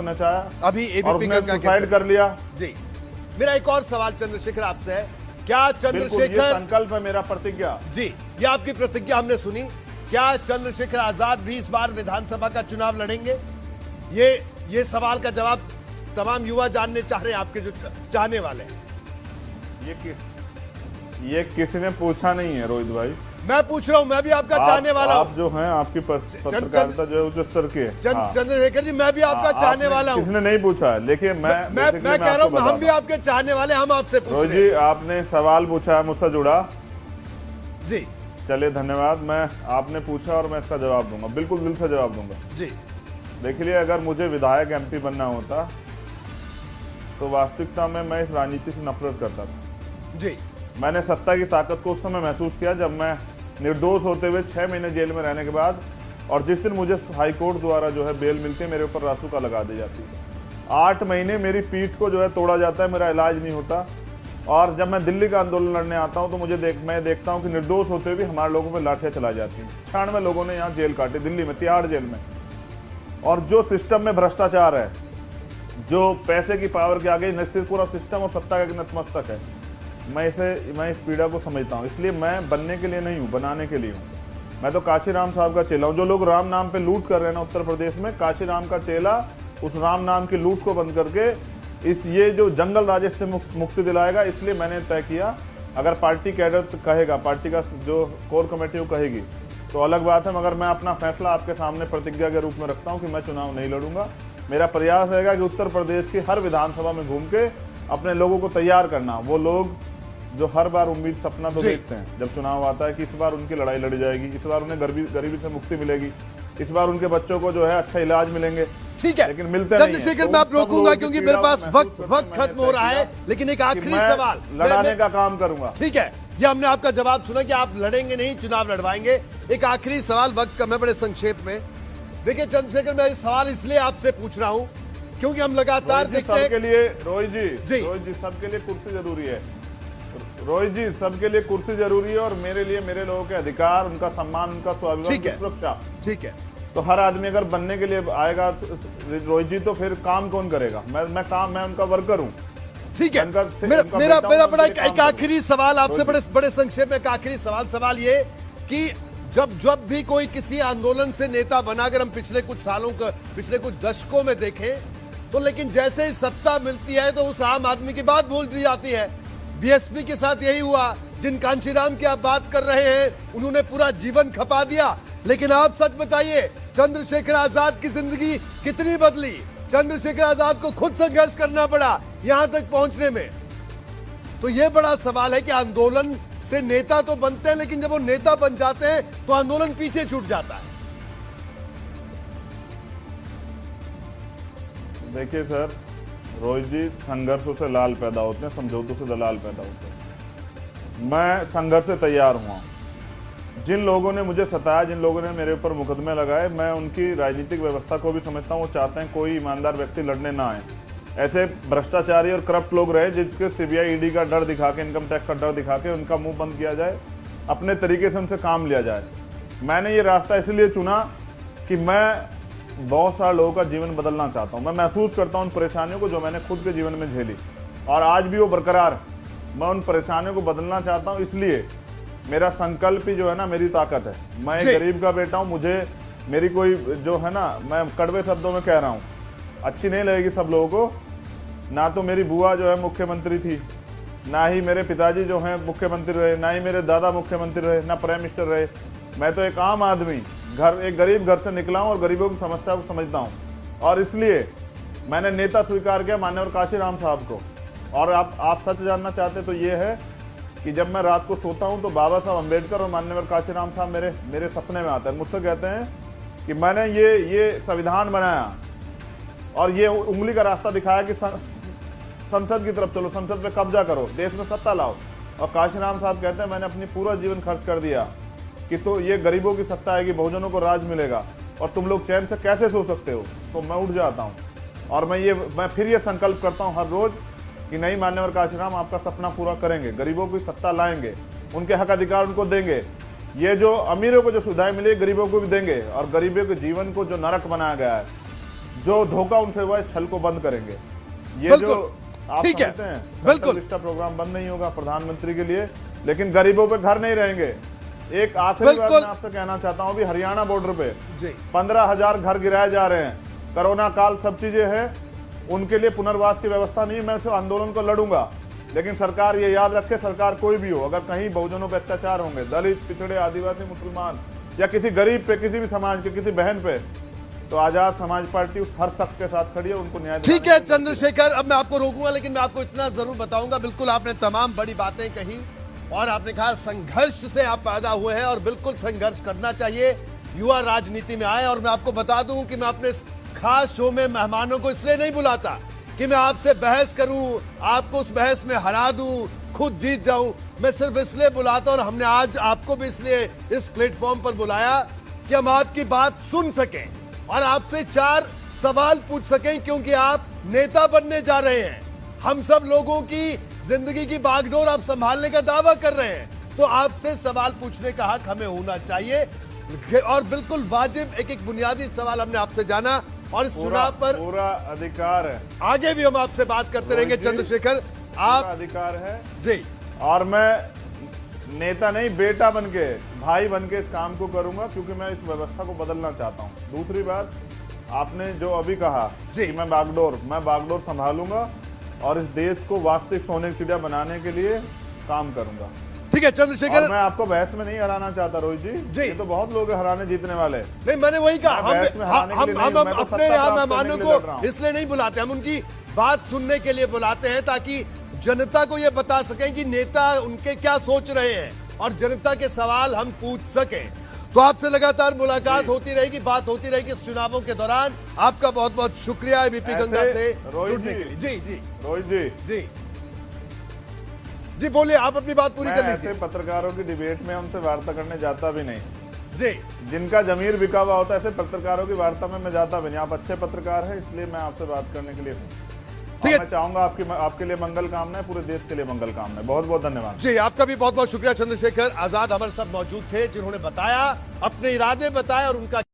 को नचाया, अभी और एबीपी उसने का सुसाइड कर लिया। जी, मेरा एक और सवाल चंद्रशेखर आपसे है, क्या बिल्कुल, ये चंद्रशेखर, संकल्प है मेरा, प्रतिज्ञा। जी ये आपकी प्रतिज्ञा हमने सुनी, क्या चंद्रशेखर आजाद भी इस बार विधानसभा का चुनाव लड़ेंगे? ये सवाल का जवाब तमाम युवा जानने चाह रहे हैं, आपके जो चाहने वाले हैं। ये किसी ने पूछा नहीं है रोहित भाई, मैं पूछ रहा हूं, मैं भी आपका चाहने वाला हूं। आप जो हैं, आपकी पत्रकारिता जो है उच्च स्तर की है। चंद्रशेखर जी, मैं भी आपका चाहने वाला हूं। किसने नहीं पूछा है, देखिए मैं कह रहा हूं, हम भी आपके चाहने वाले, हम आपसे पूछ रहे हैं। रोहित जी, आपने सवाल पूछा है मुझसे जुड़ा जी, चलिए धन्यवाद। मैं आपने पूछा और मैं इसका जवाब दूंगा, बिल्कुल दिल से जवाब दूंगा। जी, देखिए, अगर मुझे विधायक एमपी बनना होता तो वास्तविकता में मैं इस राजनीति से नफरत करता था। जी, मैंने सत्ता की ताकत को उस समय महसूस किया जब मैं निर्दोष होते हुए 6 महीने जेल में रहने के बाद, और जिस दिन मुझे हाईकोर्ट द्वारा जो है बेल मिलती है, मेरे ऊपर रासुका लगा दी जाती है। 8 महीने मेरी पीठ को जो है तोड़ा जाता है, मेरा इलाज नहीं होता। और जब मैं दिल्ली का आंदोलन लड़ने आता हूं तो मैं देखता हूं कि निर्दोष होते हुए भी हमारे लोगों पर लाठियां चलाई जाती हैं। 96 लोगों ने यहाँ जेल काटे, दिल्ली में, तिहाड़ जेल में। और जो सिस्टम में भ्रष्टाचार है, जो पैसे की पावर के आगे न सिर्फ पूरा सिस्टम और सत्ता का नतमस्तक है, मैं इस पीड़ा को समझता हूँ। इसलिए मैं बनने के लिए नहीं हूँ, बनाने के लिए हूँ। मैं तो काशीराम साहब का चेला हूँ। जो लोग राम नाम पे लूट कर रहे हैं ना उत्तर प्रदेश में, काशीराम का चेला उस राम नाम की लूट को बंद करके ये जो जंगल राज से मुक्ति दिलाएगा। इसलिए मैंने तय किया, अगर पार्टी कैडर कहेगा, पार्टी का जो कोर कमेटी वो कहेगी तो अलग बात है, मगर मैं अपना फैसला आपके सामने प्रतिज्ञा के रूप में रखता हूँ कि मैं चुनाव नहीं लड़ूंगा। मेरा प्रयास रहेगा कि उत्तर प्रदेश की हर विधानसभा में घूम के अपने लोगों को तैयार करना। वो लोग जो हर बार उम्मीद सपना तो देखते हैं जब चुनाव आता है कि इस बार उनकी लड़ाई लड़ी जाएगी, इस बार उन्हें गरीबी से मुक्ति मिलेगी, इस बार उनके बच्चों को जो है अच्छा इलाज मिलेंगे। ठीक है, लेकिन मिलते नहीं। चंद्रशेखर, मैं आप रोकूंगा क्योंकि मेरे पास वक्त खत्म हो रहा है, लेकिन एक आखिरी सवाल, लड़ाने का काम करूंगा। ठीक है, ये हमने आपका जवाब सुना कि आप लड़ेंगे नहीं, चुनाव लड़वाएंगे। एक आखिरी सवाल, वक्त कम है, बड़े संक्षेप में। देखिए चंद्रशेखर, मैं सवाल इसलिए आपसे पूछ रहा हूं क्योंकि हम लगातार देखते हैं सबके लिए, रोहित जी सबके लिए कुर्सी जरूरी है। रोहित जी, सबके लिए कुर्सी जरूरी है, और मेरे लिए मेरे लोगों के अधिकार, उनका सम्मान, उनका स्वाभिमान, सुरक्षा। ठीक है, तो हर आदमी अगर बनने के लिए आएगा रोहित जी, तो फिर काम कौन करेगा? मैं उनका वर्कर हूँ। ठीक है, मेरा बड़ा एक आखिरी सवाल आपसे, बड़े संक्षेप में एक आखिरी सवाल ये कि जब भी कोई किसी आंदोलन से नेता बना, अगर हम पिछले कुछ दशकों में देखें तो, लेकिन जैसे ही सत्ता मिलती है तो उस आम आदमी की बात भूल दी जाती है। बीएसपी के साथ यही हुआ। जिन कांशीराम की आप बात कर रहे हैं, उन्होंने पूरा जीवन खपा दिया। लेकिन आप सच बताइए, चंद्रशेखर आजाद की जिंदगी कितनी बदली? चंद्रशेखर आजाद को खुद संघर्ष करना पड़ा यहां तक पहुंचने में। तो यह बड़ा सवाल है कि आंदोलन से नेता तो बनते हैं, लेकिन जब वो नेता बन जाते हैं तो आंदोलन पीछे छूट जाता है। देखिए सर, रोहित जी, संघर्षों से लाल पैदा होते हैं, समझौतों से दलाल पैदा होते हैं। मैं संघर्ष से तैयार हुआ। जिन लोगों ने मुझे सताया, जिन लोगों ने मेरे ऊपर मुकदमे लगाए, मैं उनकी राजनीतिक व्यवस्था को भी समझता हूँ। वो चाहते हैं कोई ईमानदार व्यक्ति लड़ने ना आए। ऐसे भ्रष्टाचारी और करप्ट लोग रहे जिसके सीबीआई ईडी का डर दिखा के, इनकम टैक्स का डर दिखा के उनका मुंह बंद किया जाए, अपने तरीके से उनसे काम लिया जाए। मैंने ये रास्ता इसलिए चुना कि मैं बहुत सारे लोगों का जीवन बदलना चाहता हूं। मैं महसूस करता हूं उन परेशानियों को जो मैंने खुद के जीवन में झेली, और आज भी वो बरकरार। मैं उन परेशानियों को बदलना चाहता हूं, इसलिए मेरा संकल्प ही जो है ना मेरी ताकत है। मैं एक गरीब का बेटा हूं। मुझे मेरी कोई जो है ना, मैं कड़वे शब्दों में कह रहा हूं, अच्छी नहीं लगेगी सब लोगों को। ना तो मेरी बुआ जो है मुख्यमंत्री थी, ना ही मेरे पिताजी जो हैं मुख्यमंत्री रहे, ना ही मेरे दादा मुख्यमंत्री रहे, ना प्राइम मिनिस्टर रहे। मैं तो एक आम आदमी, एक गरीब घर से निकला हूं और गरीबों की समस्या को समझता हूं, और इसलिए मैंने नेता स्वीकार किया माननीय काशीराम साहब को। और आप सच जानना चाहते तो ये है कि जब मैं रात को सोता हूं तो बाबा साहब अम्बेडकर और माननीय काशीराम साहब मेरे सपने में आते हैं। मुझसे कहते हैं कि मैंने ये संविधान बनाया और ये उंगली का रास्ता दिखाया कि संसद की तरफ चलो, संसद पे कब्जा करो, देश में सत्ता लाओ। और काशीराम साहब कहते हैं मैंने अपनी पूरा जीवन खर्च कर दिया कि तो ये गरीबों की सत्ता आएगी, बहुजनों को राज मिलेगा, और तुम लोग चैन से कैसे सो सकते हो। तो मैं उठ जाता हूँ और मैं फिर ये संकल्प करता हूँ हर रोज कि नहीं, मान्यवर काशीराम आपका सपना पूरा करेंगे, गरीबों की सत्ता लाएंगे, उनके हक अधिकार उनको देंगे। ये जो अमीरों को जो सुविधाएं मिली गरीबों को भी देंगे, और गरीबों के जीवन को जो नरक बनाया गया है, जो धोखा उनसे हुआ इस छल को बंद करेंगे। ये बिल्कुल। जो आप ठीक है। समझते हैं बिल्कुल। सेंट्रल लिस्ट प्रोग्राम बंद नहीं होगा प्रधानमंत्री के लिए, लेकिन गरीबों पे घर नहीं रहेंगे। एक आखिरी बात बिल्कुल। मैं आपसे कहना चाहता हूं, अभी हरियाणा बॉर्डर पे जी 15,000 घर गिराए जा रहे हैं। कोरोना काल सब चीजें हैं, उनके लिए पुनर्वास की व्यवस्था नहीं है। मैं इस आंदोलन को लड़ूंगा, लेकिन सरकार ये याद रखे, सरकार कोई भी हो, अगर कहीं बहुजनों पे अत्याचार होंगे, दलित, पिछड़े, आदिवासी, मुसलमान या किसी गरीब पे, किसी भी समाज के किसी बहन पे, तो आजाद समाज पार्टी उस हर शख्स के साथ खड़ी है, उनको न्याय ठीक दिलाने है के लिए। चंद्रशेखर, अब मैं आपको रोकूंगा, लेकिन मैं आपको इतना जरूर बताऊंगा, बिल्कुल आपने तमाम बड़ी बातें कही और आपने कहा संघर्ष से आप पैदा हुए हैं और बिल्कुल संघर्ष करना चाहिए, युवा राजनीति में आए। और मैं आपको बता दूं कि मैं अपने इस खास शो में मेहमानों को इसलिए नहीं बुलाता कि मैं आपसे बहस करूं, आपको उस बहस में हरा दूं, खुद जीत जाऊं। मैं सिर्फ इसलिए बुलाता, और हमने आज आपको भी इसलिए इस प्लेटफॉर्म पर बुलाया कि हम आपकी बात सुन सकें और आपसे 4 सवाल पूछ सकें, क्योंकि आप नेता बनने जा रहे हैं। हम सब लोगों की जिंदगी की बागडोर आप संभालने का दावा कर रहे हैं, तो आपसे सवाल पूछने का हक हमें होना चाहिए। और बिल्कुल वाजिब एक एक बुनियादी सवाल हमने आपसे जाना, और इस चुनाव पर पूरा अधिकार है, आगे भी हम आपसे बात करते रहेंगे। जी, चंद्रशेखर पूरा आप अधिकार है जी, और मैं नेता नहीं, बेटा बनके, भाई बनके इस काम को करूंगा, क्योंकि मैं इस व्यवस्था को बदलना चाहता हूं। दूसरी बात, आपने जो अभी कहा जी। कि मैं बागडोर संभालूंगा और इस देश को वास्तविक सोने की चिड़िया बनाने के लिए काम करूंगा। ठीक है और चंद्रशेखर। मैं आपको बहस में नहीं हराना चाहता रोहित जी। जी, ये तो बहुत लोग हैं हराने जीतने वाले। नहीं, मैंने वही कहा, मैं बहस में हारने के लिए नहीं हूं, मैं तो अपने सत्ता यहाँ प्राप्त मेहमानों करने के लिए लड़ रहा को हूं। इसलिए नहीं बुलाते, हम उनकी बात सुनने के लिए बुलाते हैं, ताकि जनता को यह बता सकें कि नेता उनके क्या सोच रहे हैं और जनता के सवाल हम पूछ सकें। तो आपसे लगातार मुलाकात होती रहेगी, बात होती रहेगी इस चुनावों के दौरान। आपका बहुत बहुत शुक्रिया एबीपी ऐसे गंगा से रोहित जुड़ने जी, के लिए। जी जी रोहित जी, जी जी बोलिए, आप अपनी बात पूरी मैं कर ऐसे लीजिए। पत्रकारों की डिबेट में उनसे वार्ता करने जाता भी नहीं। जी जिनका जमीर बिका हुआ होता है, ऐसे पत्रकारों की वार्ता में मैं जाता भी नहीं। आप अच्छे पत्रकार हैं, इसलिए मैं आपसे बात करने के लिए हूँ। ठीक है। मैं चाहूंगा आपके लिए मंगल कामनाएं, पूरे देश के लिए मंगल कामनाएं। बहुत बहुत धन्यवाद। जी, आपका भी बहुत बहुत शुक्रिया। चंद्रशेखर आजाद हमारे साथ मौजूद थे, जिन्होंने बताया, अपने इरादे बताए और उनका